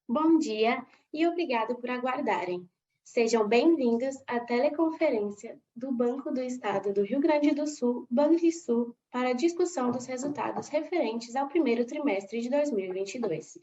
Bom dia e obrigado por aguardarem. Sejam bem-vindos à teleconferência do Banco do Estado do Rio Grande do Sul, Banrisul, para a discussão dos resultados referentes ao primeiro trimestre de 2022.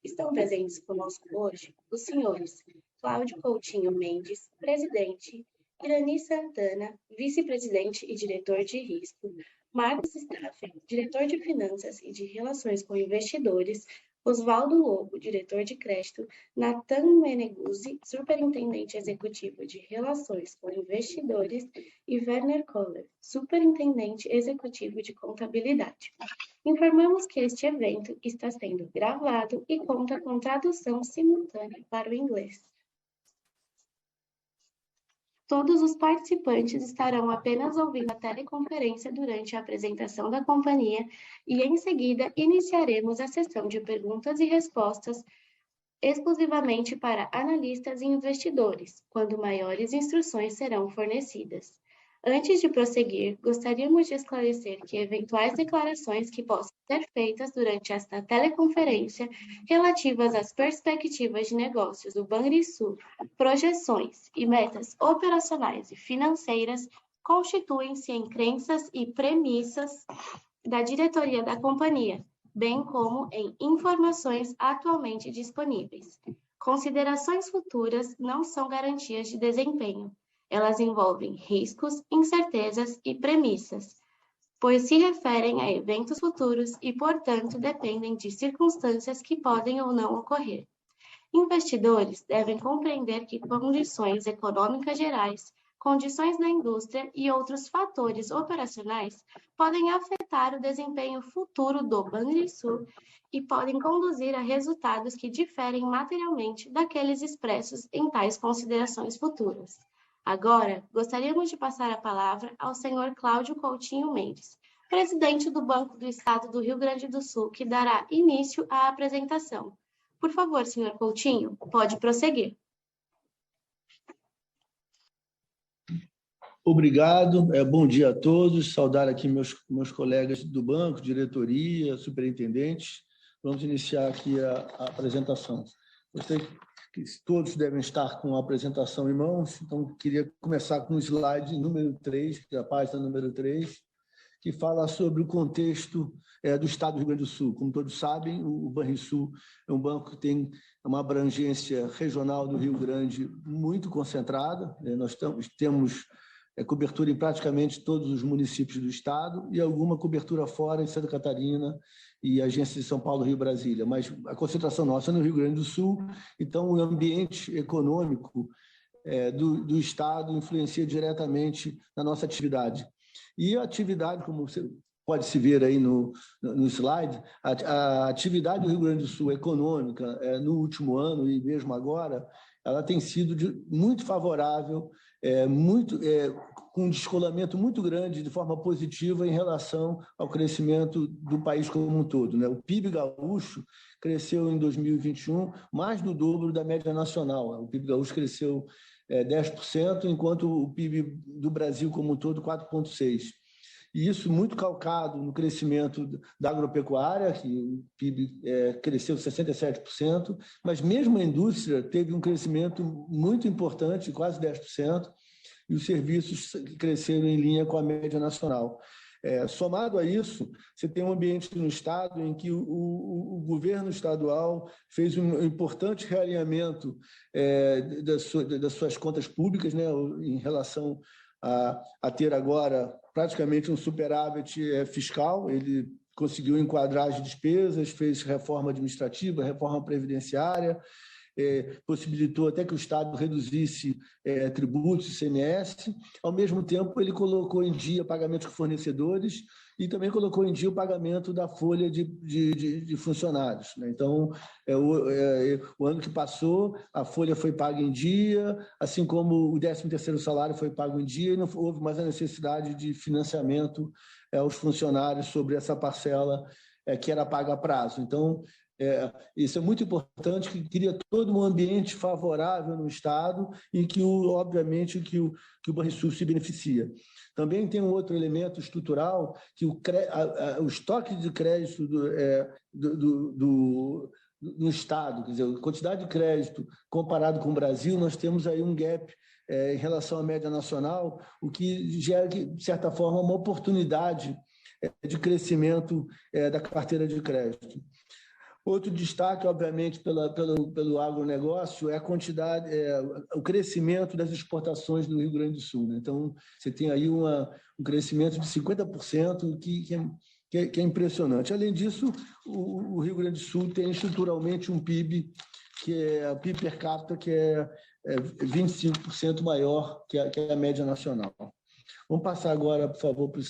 Estão presentes conosco hoje os senhores Cláudio Coutinho Mendes, presidente, Irani Santana, vice-presidente e diretor de risco, Marcos Staffen, diretor de finanças e de relações com investidores, Oswaldo Lobo, diretor de crédito, Nathan Meneguzzi, superintendente executivo de relações com investidores, e Werner Kohler, superintendente executivo de contabilidade. Informamos que este evento está sendo gravado e conta com tradução simultânea para o inglês. Todos os participantes estarão apenas ouvindo a teleconferência durante a apresentação da companhia e, em seguida, iniciaremos a sessão de perguntas e respostas exclusivamente para analistas e investidores, quando maiores instruções serão fornecidas. Antes de prosseguir, gostaríamos de esclarecer que eventuais declarações que possam ser feitas durante esta teleconferência relativas às perspectivas de negócios do Banrisul, projeções e metas operacionais e financeiras constituem-se em crenças e premissas da diretoria da companhia, bem como em informações atualmente disponíveis. Considerações futuras não são garantias de desempenho. Elas envolvem riscos, incertezas e premissas, pois se referem a eventos futuros e, portanto, dependem de circunstâncias que podem ou não ocorrer. Investidores devem compreender que condições econômicas gerais, condições da indústria e outros fatores operacionais podem afetar o desempenho futuro do Banrisul e podem conduzir a resultados que diferem materialmente daqueles expressos em tais considerações futuras. Agora, gostaríamos de passar a palavra ao senhor Cláudio Coutinho Mendes, presidente do Banco do Estado do Rio Grande do Sul, que dará início à apresentação. Por favor, senhor Coutinho, pode prosseguir. Obrigado, bom dia a todos, saudar aqui meus colegas do banco, diretoria, superintendentes. Vamos iniciar aqui a apresentação. Gostei que todos devem estar com a apresentação em mãos, então queria começar com o slide número 3, que é a página número 3, que fala sobre o contexto do Estado do Rio Grande do Sul. Como todos sabem, o Banrisul é um banco que tem uma abrangência regional do Rio Grande muito concentrada. Nós temos cobertura em praticamente todos os municípios do estado e alguma cobertura fora em Santa Catarina e agências de São Paulo, Rio, Brasília. Mas a concentração nossa é no Rio Grande do Sul, então o ambiente econômico do estado influencia diretamente na nossa atividade. E a atividade, como você pode se ver aí no slide, a atividade do Rio Grande do Sul econômica no último ano e mesmo agora, ela tem sido muito favorável, com um descolamento muito grande de forma positiva em relação ao crescimento do país como um todo, né? O PIB gaúcho cresceu em 2021 mais do dobro da média nacional. O PIB gaúcho cresceu 10%, enquanto o PIB do Brasil como um todo 4,6%. E isso muito calcado no crescimento da agropecuária, que o PIB cresceu 67%, mas mesmo a indústria teve um crescimento muito importante, quase 10%, e os serviços cresceram em linha com a média nacional. Somado a isso, você tem um ambiente no Estado em que o governo estadual fez um importante realinhamento das suas contas públicas, né, em relação a ter agora praticamente um superávit fiscal. Ele conseguiu enquadrar as despesas, fez reforma administrativa, reforma previdenciária, possibilitou até que o Estado reduzisse tributos, ICMS. Ao mesmo tempo, ele colocou em dia pagamentos com fornecedores e também colocou em dia o pagamento da folha de funcionários, né? Então, o ano que passou, a folha foi paga em dia, assim como o 13º salário foi pago em dia, e não houve mais a necessidade de financiamento aos funcionários sobre essa parcela que era paga a prazo. Então, isso é muito importante, que cria todo um ambiente favorável no Estado e que, obviamente, que o Banrisul se beneficia. Também tem um outro elemento estrutural, que o estoque de crédito do no Estado, quer dizer, a quantidade de crédito comparado com o Brasil, nós temos aí um gap em relação à média nacional, o que gera, de certa forma, uma oportunidade de crescimento da carteira de crédito. Outro destaque, obviamente, pelo agronegócio é a quantidade, o crescimento das exportações do Rio Grande do Sul, né? Então, você tem aí um crescimento de 50%, que é impressionante. Além disso, o Rio Grande do Sul tem estruturalmente um PIB, que é o PIB per capita, que é 25% maior que a média nacional. Vamos passar agora, por favor, para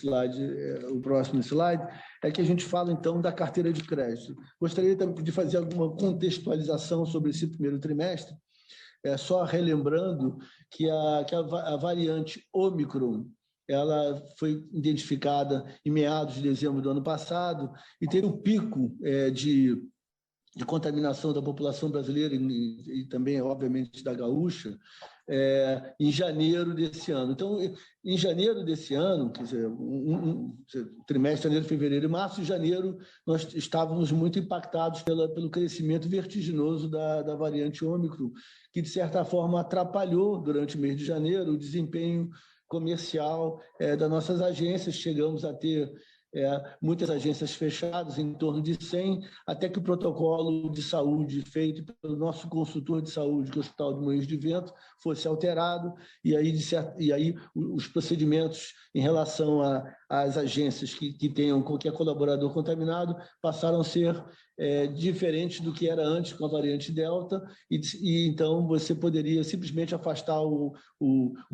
o próximo slide, é que a gente fala, então, da carteira de crédito. Gostaria de fazer alguma contextualização sobre esse primeiro trimestre, só relembrando que a variante Ômicron, ela foi identificada em meados de dezembro do ano passado e teve um pico de contaminação da população brasileira e também, obviamente, da gaúcha, em janeiro desse ano. Então, em janeiro desse ano, quer dizer, trimestre, janeiro, fevereiro e março, em janeiro, nós estávamos muito impactados pelo crescimento vertiginoso da variante Ômicron, que, de certa forma, atrapalhou, durante o mês de janeiro, o desempenho comercial das nossas agências. Chegamos a ter muitas agências fechadas, em torno de 100, até que o protocolo de saúde feito pelo nosso consultor de saúde, que é o Hospital de Moinhos de Vento, fosse alterado, e aí os procedimentos em relação às agências que tenham qualquer colaborador contaminado passaram a ser diferentes do que era antes com a variante Delta, e então você poderia simplesmente afastar o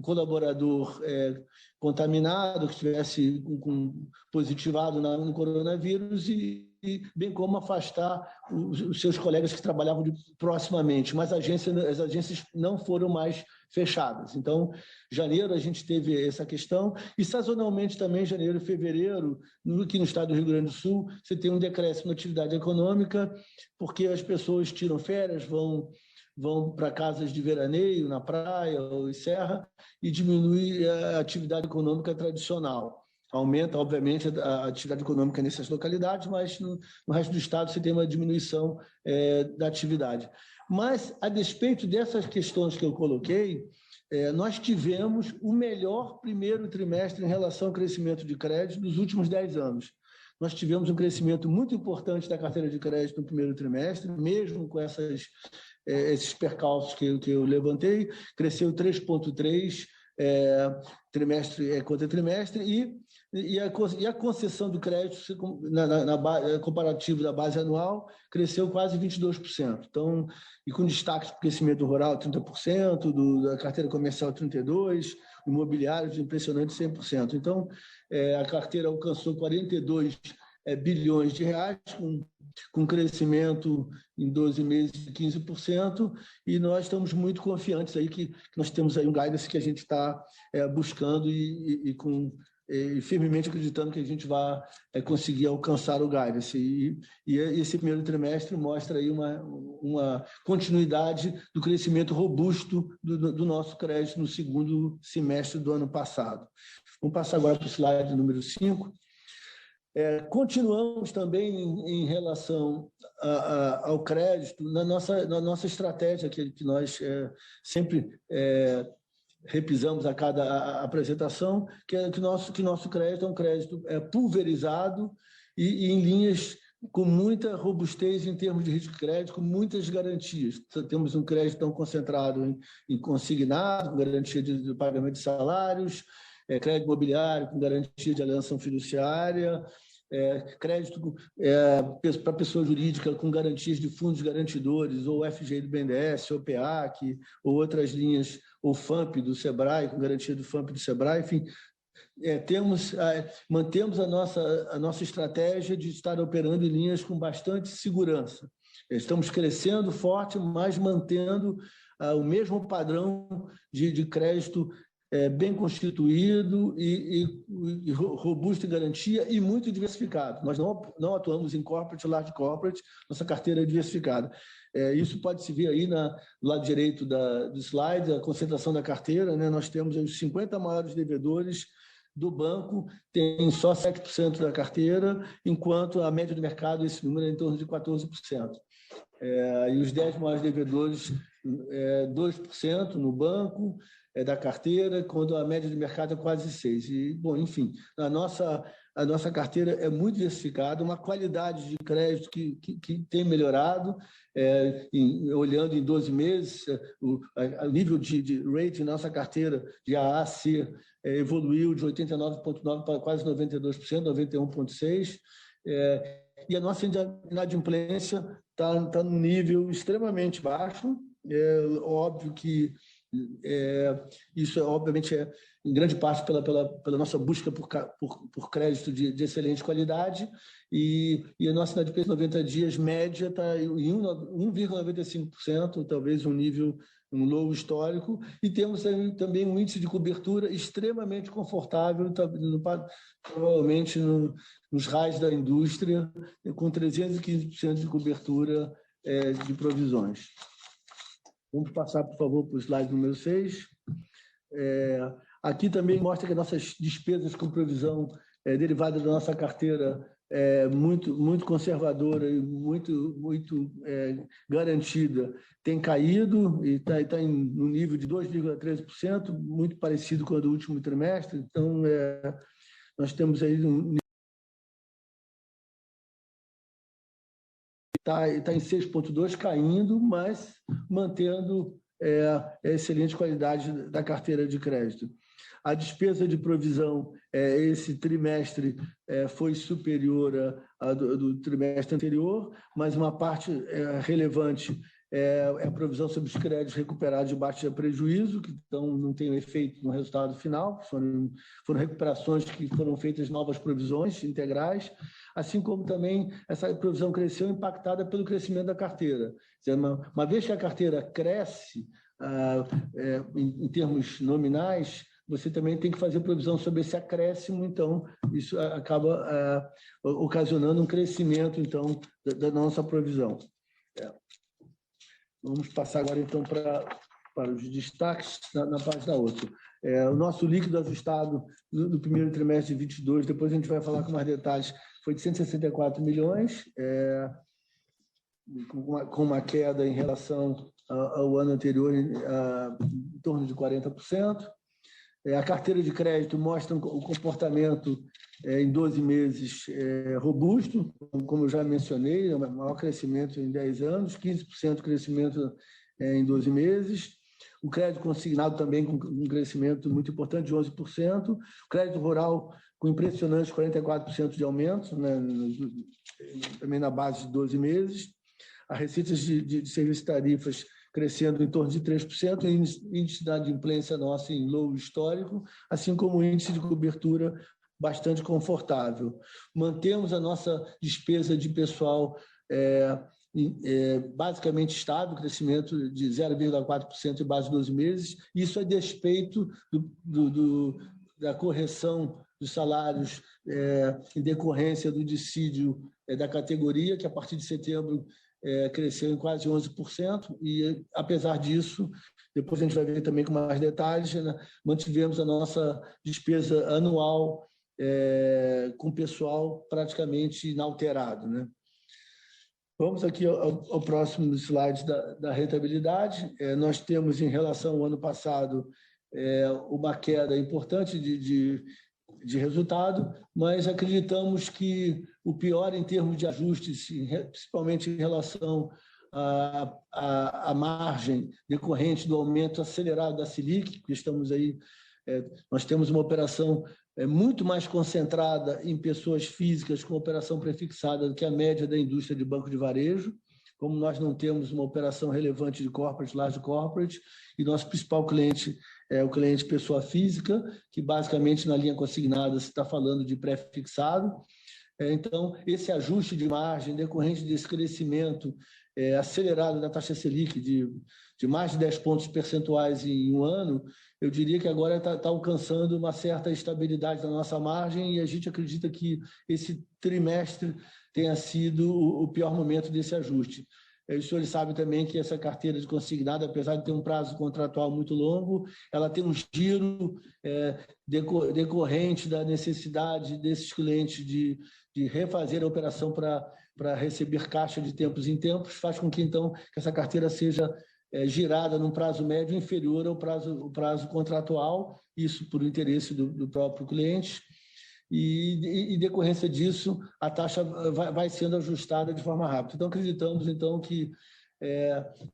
colaborador contaminado, que estivesse positivado no coronavírus, e bem como afastar os seus colegas que trabalhavam proximamente, mas as agências não foram mais fechadas. Então, janeiro a gente teve essa questão, e sazonalmente também, janeiro e fevereiro, aqui no estado do Rio Grande do Sul, você tem um decréscimo na atividade econômica, porque as pessoas tiram férias, vão para casas de veraneio, na praia ou em serra, e diminui a atividade econômica tradicional. Aumenta, obviamente, a atividade econômica nessas localidades, mas no resto do estado você tem uma diminuição da atividade. Mas, a despeito dessas questões que eu coloquei, nós tivemos o melhor primeiro trimestre em relação ao crescimento de crédito dos últimos 10 anos. Nós tivemos um crescimento muito importante da carteira de crédito no primeiro trimestre, mesmo com esses percalços que eu levantei, cresceu 3,3% trimestre contra trimestre, e a concessão do crédito na comparativo da base anual cresceu quase 22%. Então, e com destaque para o crescimento rural 30%, da carteira comercial 32%, o imobiliário de impressionante 100%. Então, a carteira alcançou 42 bilhões de reais, com crescimento em 12 meses de 15%, e nós estamos muito confiantes aí que nós temos aí um guidance que a gente está buscando e firmemente acreditando que a gente vai conseguir alcançar o guidance. E esse primeiro trimestre mostra aí uma continuidade do crescimento robusto do nosso crédito no segundo semestre do ano passado. Vamos passar agora para o slide número 5. Continuamos também em relação ao crédito na nossa estratégia, que nós sempre repisamos a cada apresentação, que é que nosso crédito é um crédito pulverizado e em linhas com muita robustez em termos de risco de crédito, com muitas garantias. Temos um crédito tão concentrado em consignado, com garantia de pagamento de salários, crédito imobiliário com garantia de alienação fiduciária, crédito para pessoa jurídica com garantias de fundos garantidores, ou FGI do BNDES, ou PEAC, ou outras linhas, ou FAMP do SEBRAE, com garantia do FAMP do SEBRAE, enfim, mantemos a nossa estratégia de estar operando em linhas com bastante segurança. Estamos crescendo forte, mas mantendo o mesmo padrão de crédito bem constituído e robusto em garantia e muito diversificado. Nós não atuamos em corporate, large corporate, nossa carteira é diversificada. Isso pode se ver aí no lado direito do slide, a concentração da carteira, né? Nós temos os 50 maiores devedores do banco, tem só 7% da carteira, enquanto a média do mercado, esse número é em torno de 14%. E os 10 maiores devedores, 2% no banco da carteira, quando a média de mercado é quase 6%. E, bom, enfim, a nossa carteira é muito diversificada, uma qualidade de crédito que tem melhorado, olhando em 12 meses, o nível de rating na nossa carteira de AA a C evoluiu de 89,9% para quase 92%, 91,6%. E a nossa inadimplência está num nível extremamente baixo. Óbvio que isso, obviamente, em grande parte pela nossa busca por crédito de excelente qualidade, e a nossa inadimplência 90 dias média está em 1,95%, talvez um low histórico, e temos também um índice de cobertura extremamente confortável, provavelmente nos raios da indústria, com 315% de cobertura de provisões. Vamos passar, por favor, para o slide número 6. Aqui também mostra que nossas despesas com provisão derivada da nossa carteira muito, muito conservadora e muito garantida, tem caído e está no nível de 2,13%, muito parecido com o do último trimestre. Então, nós temos aí está em 6,2%, caindo, mas mantendo a excelente qualidade da carteira de crédito. A despesa de provisão esse trimestre foi superior à do trimestre anterior, mas uma parte relevante é a provisão sobre os créditos recuperados de baixo prejuízo, que então não tem efeito no resultado final, foram recuperações que foram feitas novas provisões integrais, assim como também essa provisão cresceu impactada pelo crescimento da carteira. Uma vez que a carteira cresce em termos nominais, você também tem que fazer provisão sobre esse acréscimo, então isso acaba ocasionando um crescimento então da nossa provisão. Vamos passar agora então para os destaques na página 8. O nosso líquido ajustado no primeiro trimestre de 22, depois a gente vai falar com mais detalhes, foi de 164 milhões, com uma queda em relação ao ano anterior em torno de 40%. A carteira de crédito mostra o comportamento em 12 meses robusto, como eu já mencionei, o maior crescimento em 10 anos, 15% de crescimento em 12 meses. O crédito consignado também com um crescimento muito importante de 11%. O crédito rural com impressionante 44% de aumento, né, também na base de 12 meses. As receitas de serviços e tarifas crescendo em torno de 3%, e índice da inadimplência nossa em low histórico, assim como o índice de cobertura bastante confortável. Mantemos a nossa despesa de pessoal basicamente estável, crescimento de 0,4% em base de 12 meses, isso a despeito da correção dos salários em decorrência do dissídio da categoria, que a partir de setembro cresceu em quase 11%, e apesar disso, depois a gente vai ver também com mais detalhes, né, mantivemos a nossa despesa anual com pessoal praticamente inalterado, né? Vamos aqui ao próximo slide da rentabilidade. Nós temos, em relação ao ano passado, uma queda importante de resultado, mas acreditamos que o pior em termos de ajustes, principalmente em relação à margem decorrente do aumento acelerado da Selic, que estamos aí, nós temos uma operação muito mais concentrada em pessoas físicas com operação prefixada do que a média da indústria de banco de varejo. Como nós não temos uma operação relevante de corporate, large corporate, e nosso principal cliente é o cliente pessoa física, que basicamente na linha consignada se está falando de pré-fixado. Então, esse ajuste de margem decorrente desse crescimento acelerado da taxa Selic de mais de 10 pontos percentuais em um ano, eu diria que agora está alcançando uma certa estabilidade na nossa margem, e a gente acredita que esse trimestre tenha sido o pior momento desse ajuste. Os senhores sabem também que essa carteira de consignado, apesar de ter um prazo contratual muito longo, ela tem um giro decorrente da necessidade desses clientes de refazer a operação para para receber caixa de tempos em tempos, faz com que, então, que essa carteira seja girada num prazo médio inferior ao prazo contratual, isso por interesse do próprio cliente, e decorrência disso, a taxa vai sendo ajustada de forma rápida. Então, acreditamos, então, que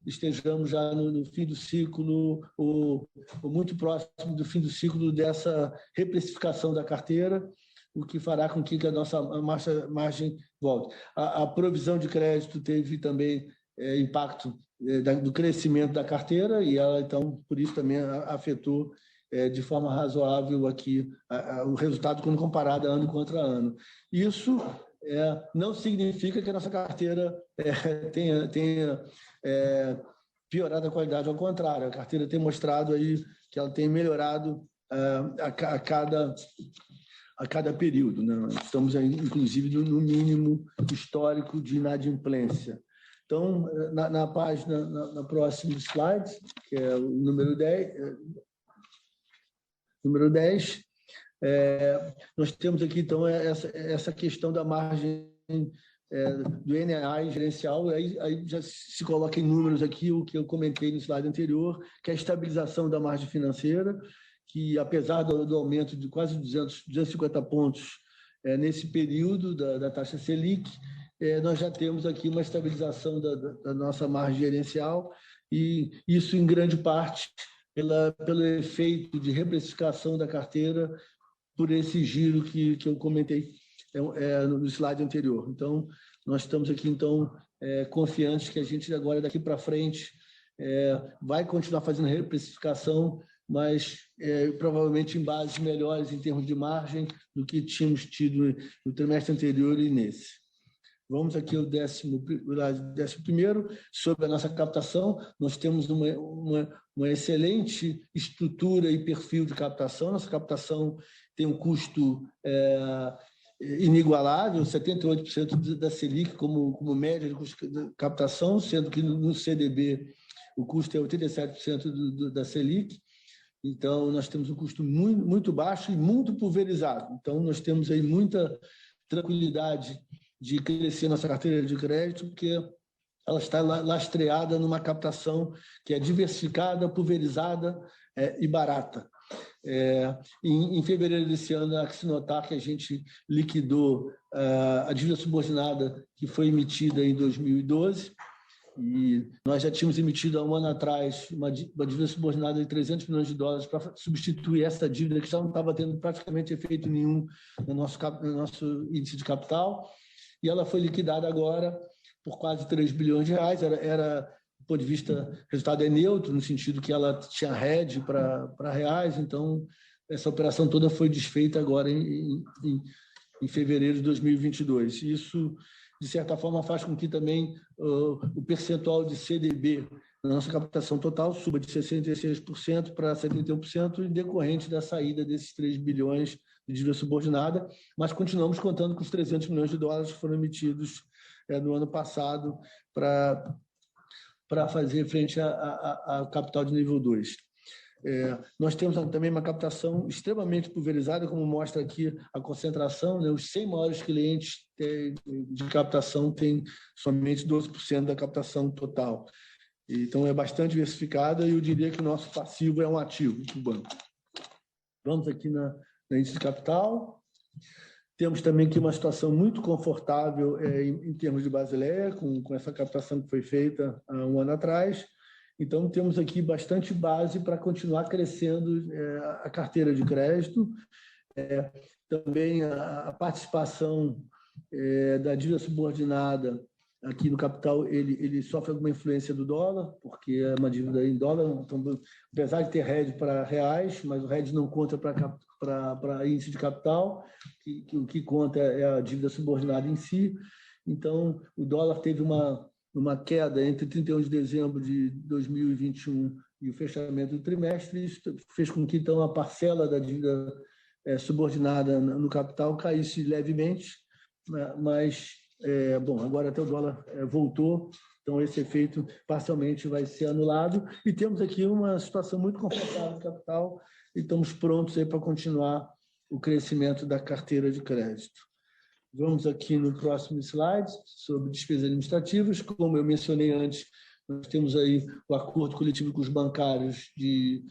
estejamos já no fim do ciclo, ou muito próximo do fim do ciclo dessa reprecificação da carteira, o que fará com que a nossa margem volte. A provisão de crédito teve também impacto do crescimento da carteira, e ela, então, por isso também afetou de forma razoável aqui o resultado quando comparado ano contra ano. Isso não significa que a nossa carteira tenha piorado a qualidade, ao contrário, a carteira tem mostrado aí que ela tem melhorado a cada período, né? Estamos aí, inclusive, no mínimo histórico de inadimplência. Então, na página, na próxima slide, que é o número 10, nós temos aqui, então, essa questão da margem do NAI gerencial, aí já se coloca em números aqui o que eu comentei no slide anterior, que é a estabilização da margem financeira, que, apesar do aumento de quase 250 pontos nesse período da taxa Selic, nós já temos aqui uma estabilização da nossa margem gerencial, e isso, em grande parte, pelo efeito de reprecificação da carteira por esse giro que eu comentei no slide anterior. Então, nós estamos aqui, então, confiantes que a gente agora, daqui para frente, vai continuar fazendo reprecificação, mas provavelmente em bases melhores em termos de margem do que tínhamos tido no trimestre anterior e nesse. Vamos aqui ao 11º, sobre a nossa captação. Nós temos uma excelente estrutura e perfil de captação. Nossa captação tem um custo inigualável, 78% da Selic como média de custo de captação, sendo que no CDB o custo é 87% da Selic. Então, nós temos um custo muito, muito baixo e muito pulverizado. Então, nós temos aí muita tranquilidade de crescer nossa carteira de crédito, porque ela está lastreada numa captação que é diversificada, pulverizada e barata. Em fevereiro desse ano, há que se notar que a gente liquidou a dívida subordinada que foi emitida em 2012, e nós já tínhamos emitido há um ano atrás uma dívida subordinada de $300 milhões para substituir essa dívida que já não estava tendo praticamente efeito nenhum no nosso índice de capital, e ela foi liquidada agora por quase R$3 bilhões. Do ponto de vista, o resultado é neutro, no sentido que ela tinha hedge para reais, então essa operação toda foi desfeita agora em fevereiro de 2022. Isso, de certa forma, faz com que também o percentual de CDB na nossa captação total suba de 66% para 71%, em decorrente da saída desses 3 bilhões de dívida subordinada, mas continuamos contando com os $300 milhões que foram emitidos no ano passado para fazer frente a capital de nível 2. Nós temos também uma captação extremamente pulverizada, como mostra aqui a concentração, né? Os 100 maiores clientes de captação têm somente 12% da captação total. Então, é bastante diversificada, e eu diria que o nosso passivo é um ativo do banco. Vamos aqui na índice de capital. Temos também aqui uma situação muito confortável em termos de Basileia, com essa captação que foi feita há um ano atrás. Então, temos aqui bastante base para continuar crescendo a carteira de crédito. Também a participação da dívida subordinada aqui no capital, ele sofre alguma influência do dólar, porque é uma dívida em dólar, então, apesar de ter hedge para reais, mas o hedge não conta para índice de capital, o que conta é a dívida subordinada em si. Então, o dólar teve uma queda entre 31 de dezembro de 2021 e o fechamento do trimestre. Isso fez com que, então, a parcela da dívida subordinada no capital caísse levemente, mas, bom, agora até o dólar voltou, então esse efeito parcialmente vai ser anulado, e temos aqui uma situação muito confortável do capital, e estamos prontos aí para continuar o crescimento da carteira de crédito. Vamos aqui no próximo slide, sobre despesas administrativas. Como eu mencionei antes, nós temos aí o acordo coletivo com os bancários que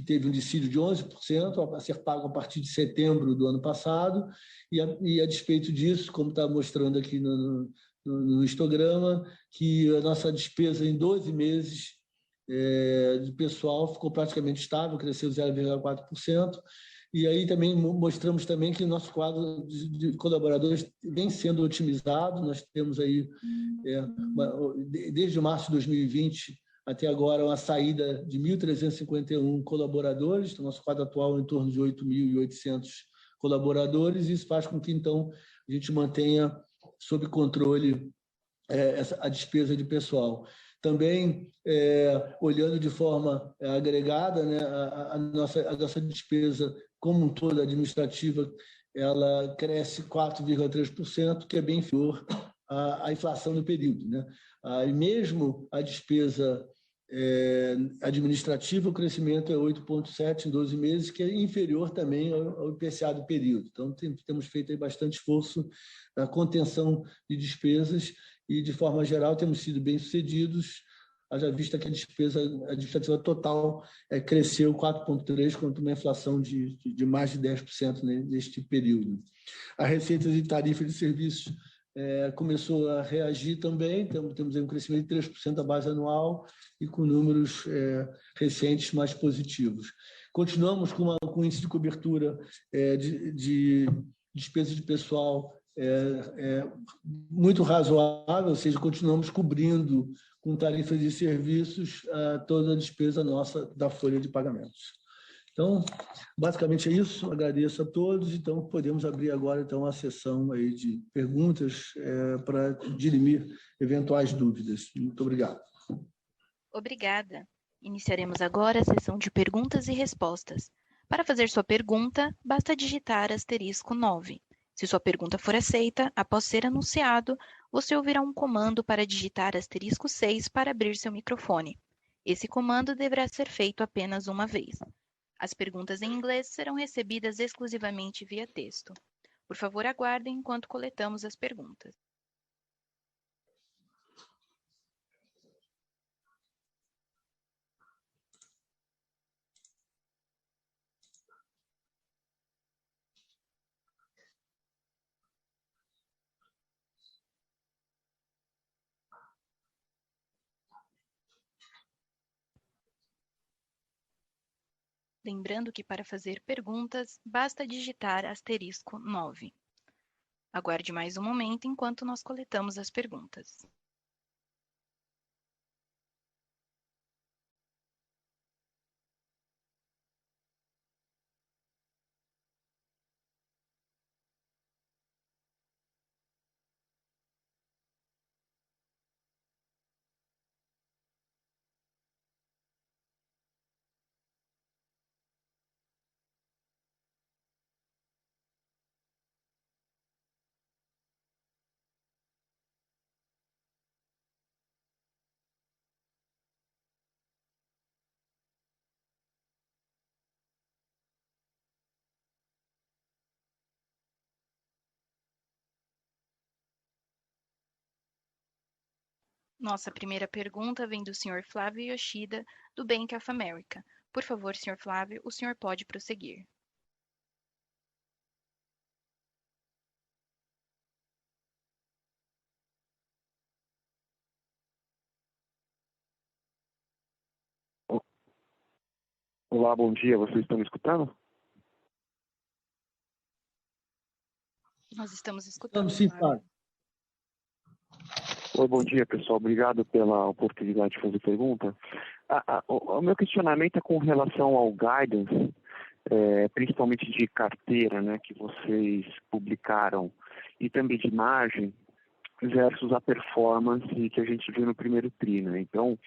teve um dissídio de 11% a ser pago a partir de setembro do ano passado, e a despeito disso, como está mostrando aqui no histograma, que a nossa despesa em 12 meses de pessoal ficou praticamente estável, cresceu 0,4%, e aí também mostramos também que o nosso quadro de colaboradores vem sendo otimizado. Nós temos aí, desde março de 2020 até agora, uma saída de 1.351 colaboradores. O nosso quadro atual é em torno de 8.800 colaboradores, e isso faz com que, então, a gente mantenha sob controle a despesa de pessoal. Também, olhando de forma agregada, né, a nossa despesa como um todo administrativa, ela cresce 4,3%, que é bem inferior à inflação no período, né? E mesmo a despesa administrativa, o crescimento é 8,7% em 12 meses, que é inferior também ao IPCA do período. Então, temos feito aí bastante esforço na contenção de despesas e, de forma geral, temos sido bem-sucedidos, haja vista que a despesa administrativa total cresceu 4,3%, contra uma inflação de mais de 10% neste período. A receita de tarifa de serviços começou a reagir também, temos aí um crescimento de 3% da base anual e com números recentes mais positivos. Continuamos com um índice de cobertura de despesa de pessoal muito razoável, ou seja, continuamos cobrindo com tarifas de serviços toda a despesa nossa da folha de pagamentos. Então, basicamente é isso. Agradeço a todos. Então, podemos abrir agora então a sessão aí de perguntas para dirimir eventuais dúvidas. Muito obrigado. Obrigada. Iniciaremos agora a sessão de perguntas e respostas. Para fazer sua pergunta, basta digitar *9. Se sua pergunta for aceita, após ser anunciado, você ouvirá um comando para digitar *6 para abrir seu microfone. Esse comando deverá ser feito apenas uma vez. As perguntas em inglês serão recebidas exclusivamente via texto. Por favor, aguardem enquanto coletamos as perguntas. Lembrando que para fazer perguntas, basta digitar *9. Aguarde mais um momento enquanto nós coletamos as perguntas. Nossa primeira pergunta vem do Sr. Flávio Yoshida, do Bank of America. Por favor, Sr. Flávio, o senhor pode prosseguir. Olá, bom dia. Vocês estão me escutando? Nós estamos escutando. Sim, Flávio. Oi, bom dia, pessoal. Obrigado pela oportunidade de fazer pergunta. O meu questionamento é com relação ao guidance, principalmente de carteira, né, que vocês publicaram, e também de margem, versus a performance que a gente viu no primeiro tri, né? Então,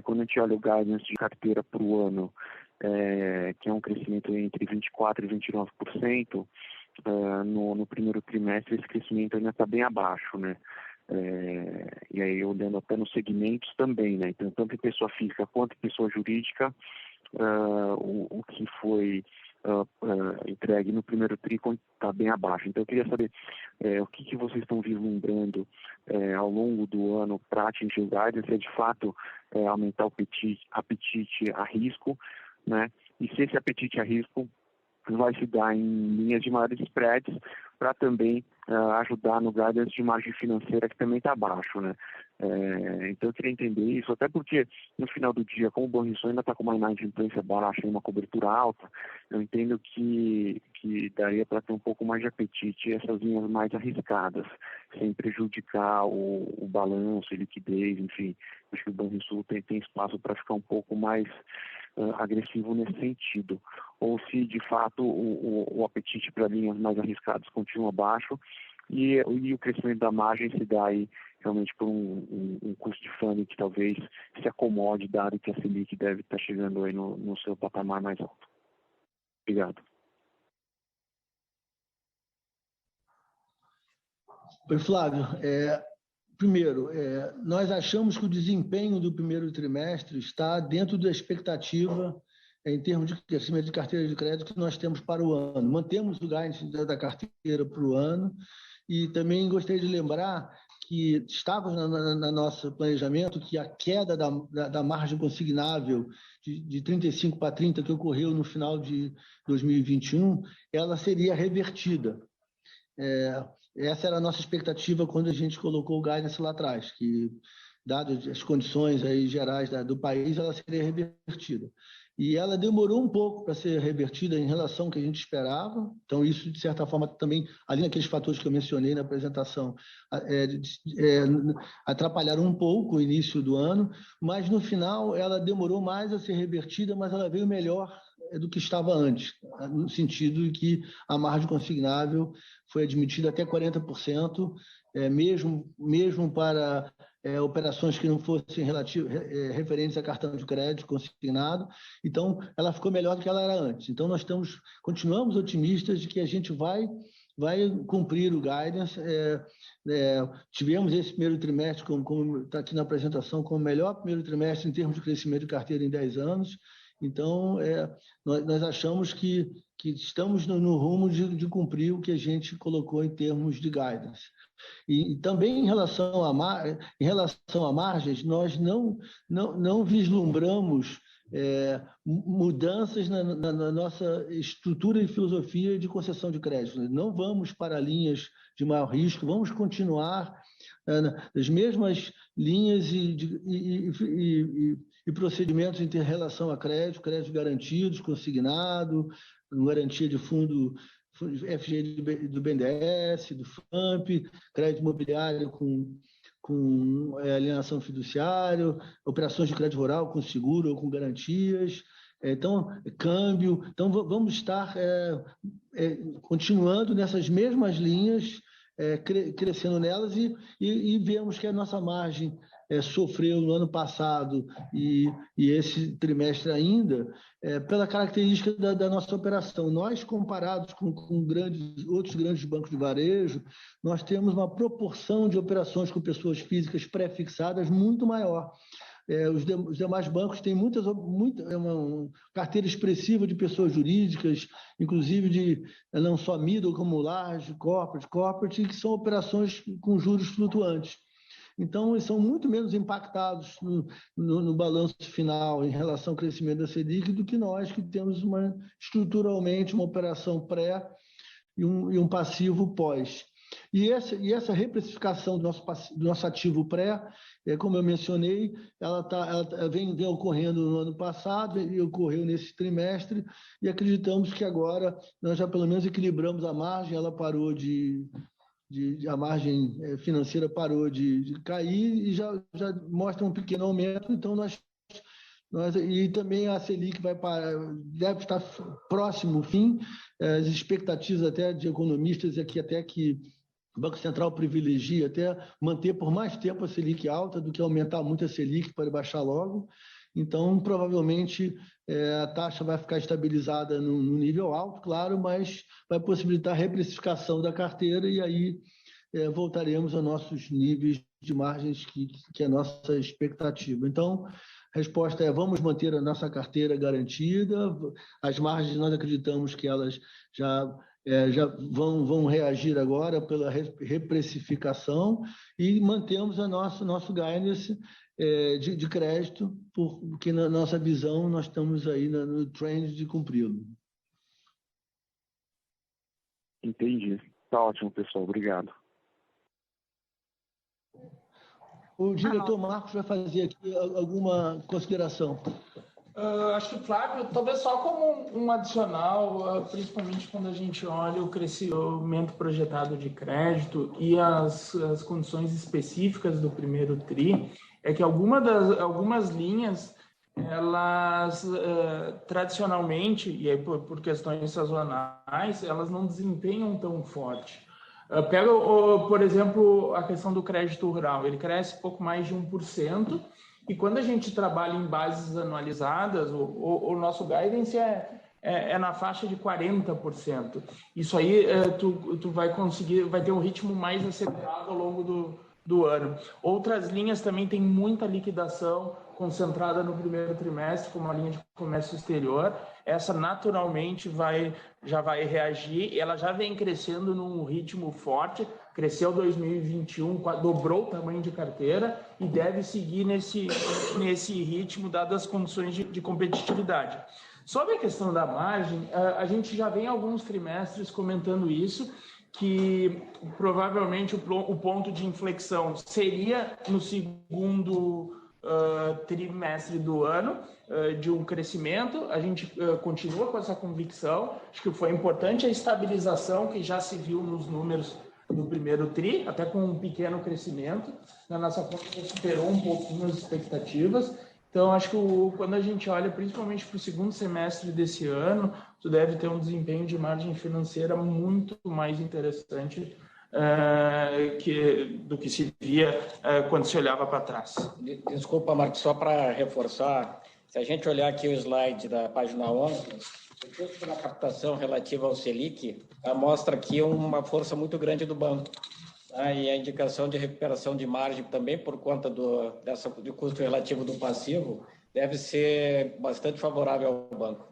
quando a gente olha o guidance de carteira para o ano, que é um crescimento entre 24% e 29%, no primeiro trimestre esse crescimento ainda está bem abaixo, né? E aí olhando até nos segmentos também, né? Então, tanto em pessoa física quanto em pessoa jurídica, o que foi entregue no primeiro TRI está bem abaixo. Então, eu queria saber o que vocês estão vislumbrando ao longo do ano para atingir o guidance, se é de fato aumentar o apetite a risco, né? E se esse apetite a risco vai se dar em linhas de maiores spreads para também ajudar no guidance de margem financeira, que também está baixo, né? Então eu queria entender isso, até porque no final do dia, como o Banrisul ainda está com uma inadimplência baixa e uma cobertura alta, eu entendo que daria para ter um pouco mais de apetite essas linhas mais arriscadas, sem prejudicar o balanço e liquidez, enfim. Acho que o Banrisul tem espaço para ficar um pouco mais agressivo nesse sentido, ou se de fato o apetite para linhas mais arriscadas continua baixo e o crescimento da margem se dá aí realmente por um custo de funding que talvez se acomode, dado que a Selic deve estar chegando aí no seu patamar mais alto. Obrigado. Oi, Flávio. Primeiro, nós achamos que o desempenho do primeiro trimestre está dentro da expectativa em termos de crescimento de carteira de crédito que nós temos para o ano. Mantemos o guidance da carteira para o ano e também gostaria de lembrar que estava no nosso planejamento que a queda da margem consignável de 35 para 30 que ocorreu no final de 2021, ela seria revertida. Essa era a nossa expectativa quando a gente colocou o guidance lá atrás, que, dadas as condições aí gerais do país, ela seria revertida. E ela demorou um pouco para ser revertida em relação ao que a gente esperava. Então, isso, de certa forma, também, além daqueles fatores que eu mencionei na apresentação, atrapalharam um pouco o início do ano, mas, no final, ela demorou mais a ser revertida, mas ela veio melhor do que estava antes, no sentido de que a margem consignável foi admitida até 40%, mesmo para operações que não fossem referentes a cartão de crédito consignado. Então, ela ficou melhor do que ela era antes. Então, nós continuamos otimistas de que a gente vai cumprir o guidance. Tivemos esse primeiro trimestre, como está aqui na apresentação, como o melhor primeiro trimestre em termos de crescimento de carteira em 10 anos. Então, nós achamos que estamos no rumo de cumprir o que a gente colocou em termos de guidance. E também em relação a margens, nós não vislumbramos mudanças na nossa estrutura e filosofia de concessão de crédito. Não vamos para linhas de maior risco, vamos continuar as mesmas linhas e procedimentos em relação a crédito garantidos, consignado, garantia de fundo FGI do BNDES, do FAMP, crédito imobiliário com alienação fiduciária, operações de crédito rural com seguro ou com garantias, então, câmbio. Então, vamos estar continuando nessas mesmas linhas, crescendo nelas e vemos que a nossa margem sofreu no ano passado e esse trimestre ainda, pela característica da nossa operação. Nós, comparados com outros grandes bancos de varejo, nós temos uma proporção de operações com pessoas físicas pré-fixadas muito maior. Os demais bancos têm uma carteira expressiva de pessoas jurídicas, inclusive de não só middle como large, corporate, que são operações com juros flutuantes. Então, eles são muito menos impactados no balanço final em relação ao crescimento da Selic do que nós, que temos estruturalmente uma operação pré e um passivo pós. E essa reprecificação do nosso ativo pré, como eu mencionei, ela vem ocorrendo no ano passado e ocorreu nesse trimestre, e acreditamos que agora nós já pelo menos equilibramos a margem, ela parou a margem financeira parou de cair e já mostra um pequeno aumento. Então, e também a Selic deve estar próximo ao fim. As expectativas até de economistas aqui até que o Banco Central privilegia até manter por mais tempo a Selic alta do que aumentar muito a Selic para baixar logo. Então, provavelmente, a taxa vai ficar estabilizada no nível alto, claro, mas vai possibilitar a reprecificação da carteira e aí voltaremos aos nossos níveis de margens que é a nossa expectativa. Então, A resposta é: vamos manter a nossa carteira garantida, as margens nós acreditamos que elas já vão reagir agora pela reprecificação e mantemos nosso guidance de crédito, porque na nossa visão nós estamos aí no trend de cumpri-lo. Entendi. Tá ótimo, pessoal. Obrigado. O diretor Marcos vai fazer aqui alguma consideração. Acho que, Flávio, talvez só como um adicional, principalmente quando a gente olha o crescimento projetado de crédito e as condições específicas do primeiro TRI, é que algumas linhas, elas tradicionalmente, e aí por questões sazonais, elas não desempenham tão forte. Pega, por exemplo, a questão do crédito rural, ele cresce pouco mais de 1%, e quando a gente trabalha em bases anualizadas, o nosso guidance é na faixa de 40%. Isso aí tu vai ter um ritmo mais acelerado ao longo do ano. Outras linhas também têm muita liquidação concentrada no primeiro trimestre, como a linha de comércio exterior. Essa naturalmente já vai reagir, ela já vem crescendo num ritmo forte, cresceu 2021, dobrou o tamanho de carteira e deve seguir nesse ritmo, dadas as condições de competitividade. Sobre a questão da margem, a gente já vem alguns trimestres comentando isso, que provavelmente o ponto de inflexão seria no segundo trimestre do ano, de um crescimento. A gente continua com essa convicção. Acho que foi importante a estabilização que já se viu nos números do primeiro TRI, até com um pequeno crescimento. Na nossa conta superou um pouquinho as expectativas. Então, acho que quando a gente olha principalmente para o segundo semestre desse ano, tu deve ter um desempenho de margem financeira muito mais interessante do que se via quando se olhava para trás. Desculpa, Marcos, só para reforçar, se a gente olhar aqui o slide da página 11, o custo da captação relativa ao Selic mostra aqui uma força muito grande do banco. E a indicação de recuperação de margem também, por conta do custo relativo do passivo, deve ser bastante favorável ao banco.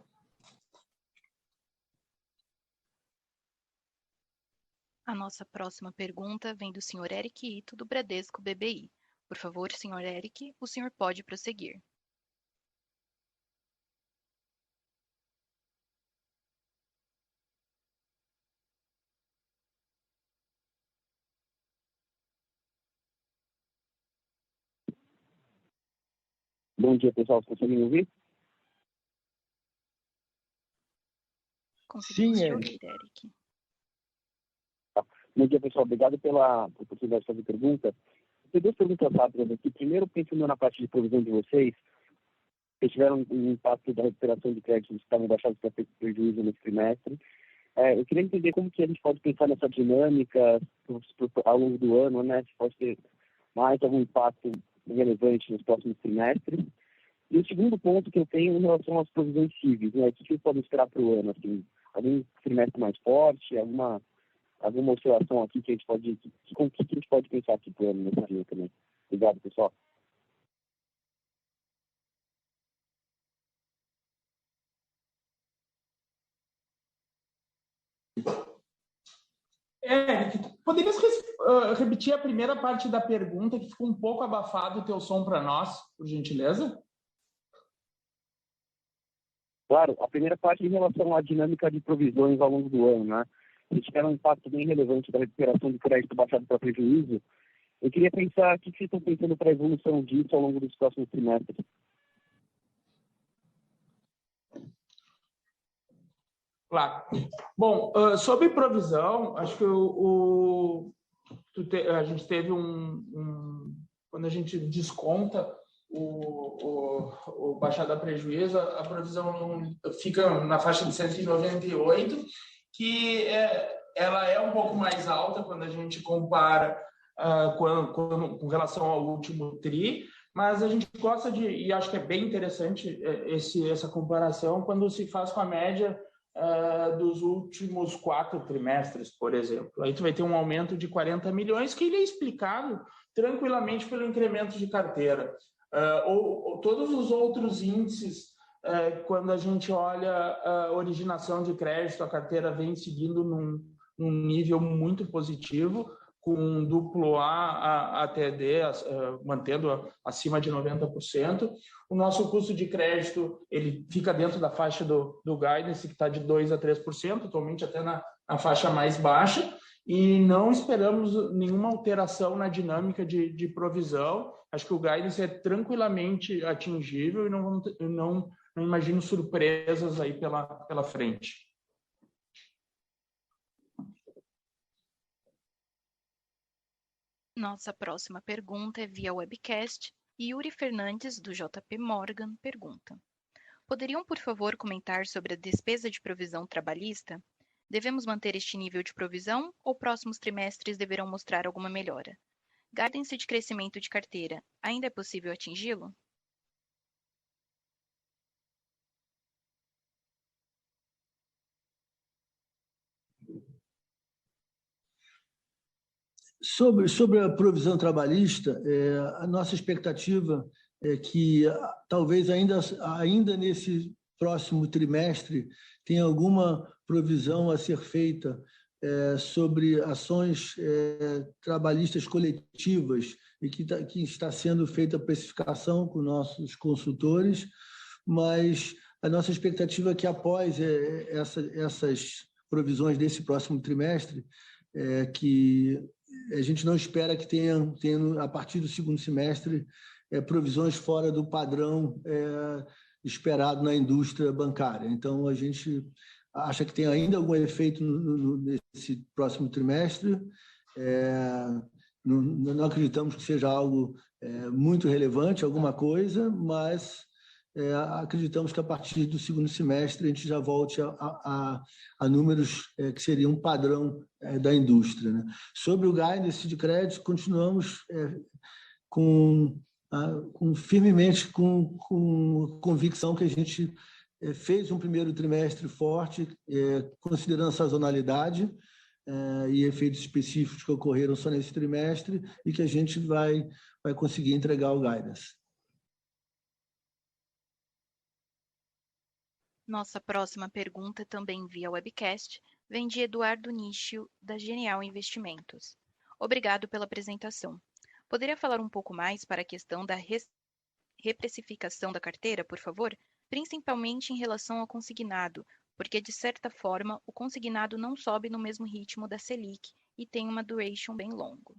A nossa próxima pergunta vem do senhor Eric Ito, do Bradesco BBI. Por favor, senhor Eric, o senhor pode prosseguir. Bom dia, pessoal. Vocês conseguem me ouvir? Conseguimos te ouvir, Eric. Bom dia, pessoal. Obrigado pela oportunidade de fazer pergunta. Eu tenho duas perguntas rápidas aqui. Primeiro, pensando na parte de provisão de vocês, vocês tiveram um impacto da recuperação de créditos que estavam baixados para prejuízo nesse trimestre. Eu queria entender como que a gente pode pensar nessa dinâmica ao longo do ano, né? Se pode ter mais algum impacto relevante nos próximos trimestres. E o segundo ponto que eu tenho em relação às provisões cíveis, né? O que vocês podem esperar para o ano? Assim, algum trimestre mais forte, alguma oscilação aqui que a gente pode... Com o que a gente pode pensar aqui para o ano nesse dia também? Obrigado, pessoal. Poderias repetir a primeira parte da pergunta, que ficou um pouco abafado o teu som para nós, por gentileza? Claro, a primeira parte em relação à dinâmica de provisões ao longo do ano, né? Eles tiveram um impacto bem relevante da recuperação de crédito baixado para prejuízo. Eu queria pensar o que vocês estão pensando para a evolução disso ao longo dos próximos trimestres. Claro. Bom, sobre provisão, acho que a gente teve quando a gente desconta o baixado a prejuízo, a provisão fica na faixa de 198, que ela é um pouco mais alta quando a gente compara com relação ao último TRI, mas a gente gosta e acho que é bem interessante essa comparação quando se faz com a média dos últimos 4 trimestres, por exemplo. Aí tu vai ter um aumento de 40 milhões, que ele é explicado tranquilamente pelo incremento de carteira. ou todos os outros índices, quando a gente olha a originação de crédito, a carteira vem seguindo num nível muito positivo, com duplo A até D, mantendo acima de 90%. O nosso custo de crédito ele fica dentro da faixa do guidance, que está de 2% a 3%, atualmente até na faixa mais baixa, e não esperamos nenhuma alteração na dinâmica de provisão. Acho que o guidance é tranquilamente atingível e não imagino surpresas aí pela frente. Nossa próxima pergunta é via webcast. Yuri Fernandes, do JP Morgan, pergunta: poderiam, por favor, comentar sobre a despesa de provisão trabalhista? Devemos manter este nível de provisão ou próximos trimestres deverão mostrar alguma melhora? Guidance de crescimento de carteira, ainda é possível atingi-lo? Sobre a provisão trabalhista, a nossa expectativa é que talvez ainda nesse próximo trimestre tenha alguma provisão a ser feita sobre ações trabalhistas coletivas e que está sendo feita a precificação com nossos consultores, mas a nossa expectativa é que após essas provisões desse próximo trimestre, que a gente não espera que tenha a partir do segundo semestre, provisões fora do padrão esperado na indústria bancária. Então, a gente acha que tem ainda algum efeito nesse próximo trimestre. Não acreditamos que seja algo muito relevante, alguma coisa, mas acreditamos que a partir do segundo semestre a gente já volte a números que seriam um padrão da indústria, né? Sobre o guidance de crédito, continuamos firmemente com convicção que a gente fez um primeiro trimestre forte, considerando a sazonalidade e efeitos específicos que ocorreram só nesse trimestre, e que a gente vai conseguir entregar o guidance. Nossa próxima pergunta, também via webcast, vem de Eduardo Nischio, da Genial Investimentos. Obrigado pela apresentação. Poderia falar um pouco mais para a questão da reprecificação da carteira, por favor? Principalmente em relação ao consignado, porque, de certa forma, o consignado não sobe no mesmo ritmo da Selic e tem uma duration bem longa.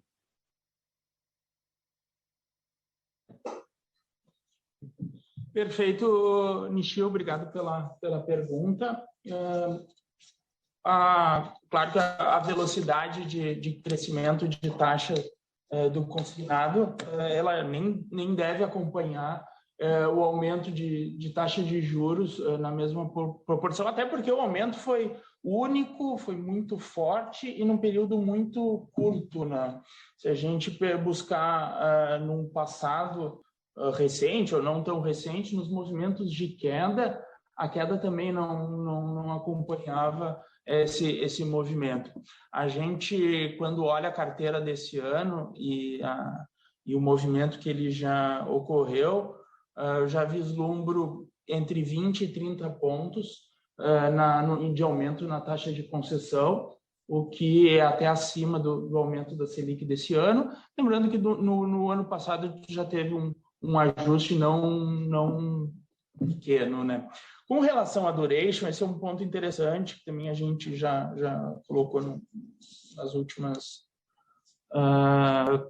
Perfeito, Nichio, obrigado pela pergunta. Claro que a velocidade de crescimento de taxa do consignado, ela nem deve acompanhar o aumento de taxa de juros na mesma proporção, até porque o aumento foi único, foi muito forte e num período muito curto, né? Se a gente buscar num passado recente ou não tão recente, nos movimentos de queda, a queda também não acompanhava esse movimento. A gente, quando olha a carteira desse ano e o movimento que ele já ocorreu, eu já vislumbro entre 20 e 30 pontos de aumento na taxa de concessão, o que é até acima do aumento da Selic desse ano. Lembrando que no ano passado já teve um ajuste não pequeno, né? Com relação à duration, esse é um ponto interessante que também a gente já colocou nas últimas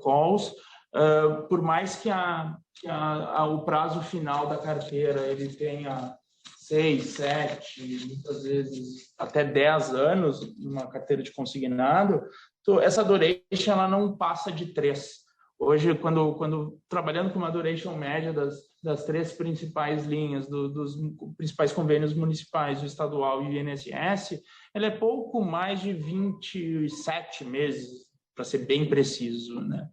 calls. Por mais que o prazo final da carteira ele tenha 6, 7, muitas vezes até 10 anos, numa carteira de consignado, essa duration ela não passa de 3. Hoje, quando trabalhando com uma duration média das 3 principais linhas, dos principais convênios municipais, o estadual e o INSS, ela é pouco mais de 27 meses, para ser bem preciso, né?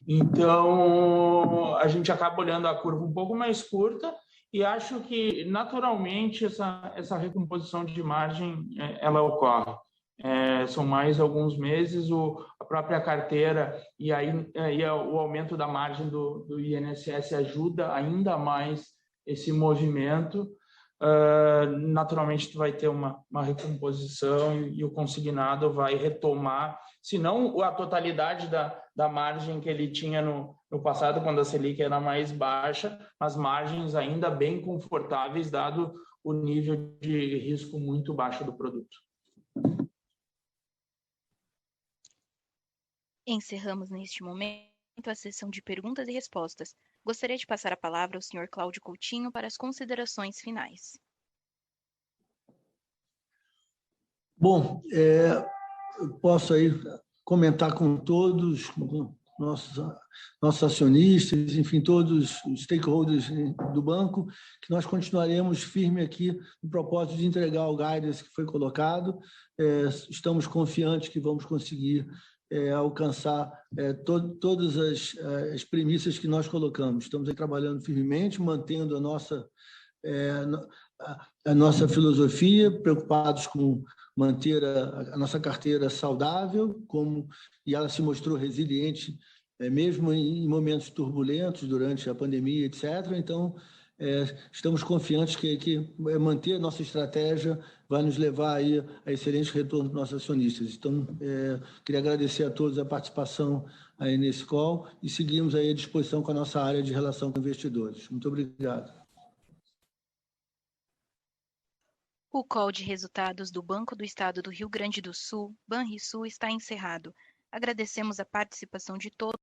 Então, a gente acaba olhando a curva um pouco mais curta e acho que, naturalmente, essa recomposição de margem ela ocorre. São mais alguns meses, a própria carteira e o aumento da margem do INSS ajuda ainda mais esse movimento. Naturalmente, tu vai ter uma recomposição e o consignado vai retomar, se não a totalidade da margem que ele tinha no passado, quando a Selic era mais baixa, mas margens ainda bem confortáveis, dado o nível de risco muito baixo do produto. Encerramos neste momento a sessão de perguntas e respostas. Gostaria de passar a palavra ao senhor Cláudio Coutinho para as considerações finais. Bom, eu posso aí comentar com todos, nossos acionistas, enfim, todos os stakeholders do banco, que nós continuaremos firme aqui no propósito de entregar o guidance que foi colocado. Estamos confiantes que vamos conseguir alcançar todas as premissas que nós colocamos. Estamos aí trabalhando firmemente, mantendo a nossa filosofia, preocupados com manter a nossa carteira saudável, e ela se mostrou resiliente, mesmo em momentos turbulentos durante a pandemia, etc. Então, estamos confiantes que manter a nossa estratégia vai nos levar aí a excelente retorno dos nossos acionistas. Então, queria agradecer a todos a participação aí nesse call e seguimos aí à disposição com a nossa área de relação com investidores. Muito obrigado. O call de resultados do Banco do Estado do Rio Grande do Sul, Banrisul, está encerrado. Agradecemos a participação de todos.